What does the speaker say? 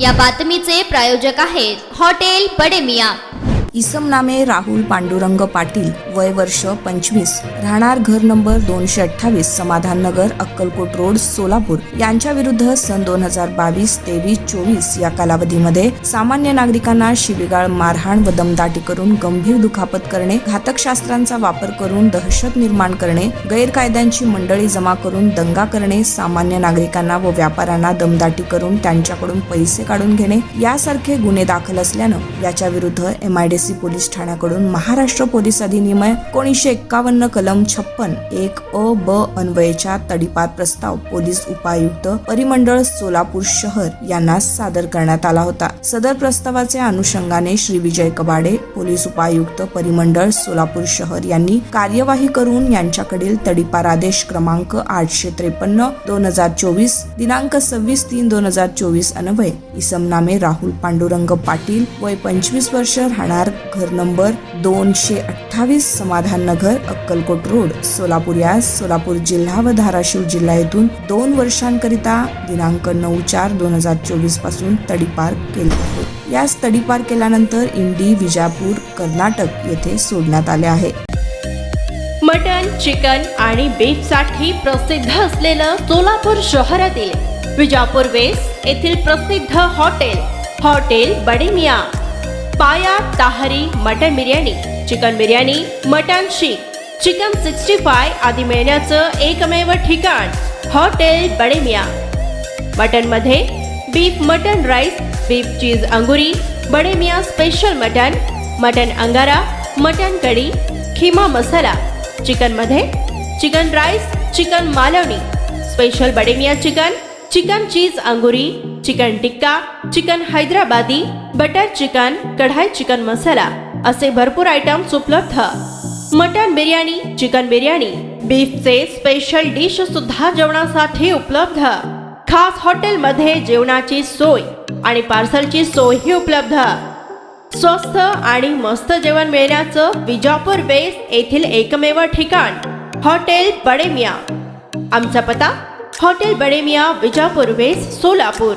या बातमीचे प्रायोजक आहेत हॉटेल बडे मियां। इसम नामे राहुल पांडुरंग पाटील, वय वर्ष 25, राहणार घर नंबर 228, समाधान नगर, अक्कलकोट रोड, सोलापूर यांच्या विरुद्ध सन 2022, 23, 24 या कालावधीमध्ये सामान्य नागरिकांना शिवीगाळ, मारहाण व दमदाटी करून गंभीर दुखापत करणे, घातक शास्त्रांचा वापर करून दहशत निर्माण करणे, गैरकायद्यांची मंडळी जमा करून दंगा करणे, सामान्य नागरिकांना व व्यापाऱ्यांना दमदाटी करून त्यांच्याकडून पैसे काढून घेणे यासारखे गुन्हे दाखल असल्यानं याच्या विरुद्ध MIDC पोलीस ठाण्याकडून महाराष्ट्र पोलीस अधिनियम 1951 कलम 56(1)(a)(b) अन्वयेच्या तडीपार प्रस्ताव पोलीस उपायुक्त परिमंडळ सोलापूर शहर यांना सादर करण्यात आला होता। सदर प्रस्तावाचे अनुषंगाने श्री विजय कबाडे, पोलीस उपायुक्त परिमंडळ सोलापूर शहर यांनी कार्यवाही करून यांच्याकडील तडीपार आदेश क्रमांक 853/2024 दिनांक 26/3/2024 अन्वये इसम नामे राहुल पांडुरंग पाटील, वय 25 वर्ष, राहणार घर नंबर 228, समाधान नगर, अक्कलकोट रोड, सोलापूर यास सोलापूर जिल्हा व धाराशिव जिल्हा येथून 2 वर्षांकरिता दिनांक 9/4/2024 पासून तडीपार केले आहे। यास तडीपार केल्यानंतर इंडी, विजापूर, कर्नाटक येथे सोडण्यात आले आहे। मटन, चिकन आणि बीफ साठी प्रसिद्ध असलेलं सोलापूर शहरातील विजापूर वेस्ट येथील प्रसिद्ध hotel Bade Miyan, paya tahari mutton biryani, chicken biryani, mutton seekh, chicken 65 आदी मिळण्याचं एकमेव ठिकाण हॉटेल बडे मियां। मटन मध्ये beef mutton rice, beef cheese angoori, Bade Miyan special mutton, mutton angara, mutton kadhi, keema masala, chicken मध्ये chicken rice, chicken Malvani, special Bade Miyan chicken, chicken cheese angoori, chicken tikka, chicken Hyderabadi, butter chicken, kadai chicken masala असे भरपूर आयटम्स उपलब्ध। मटन बिर्याणी, चिकन बिर्याणी, बीफचे स्पेशल डिश सुद्धा जेवणासाठी उपलब्ध। खास हॉटेलमध्ये जेवणाची सोय आणि पार्सलची सोयही उपलब्ध। स्वस्त आणि मस्त जेवण मिळण्याचं विजापूर वेस्ट येथील एकमेव ठिकाण हॉटेल बडे मियां। आमचा पत्ता हॉटेल बडे मियां, विजापूर वेस्ट, सोलापूर।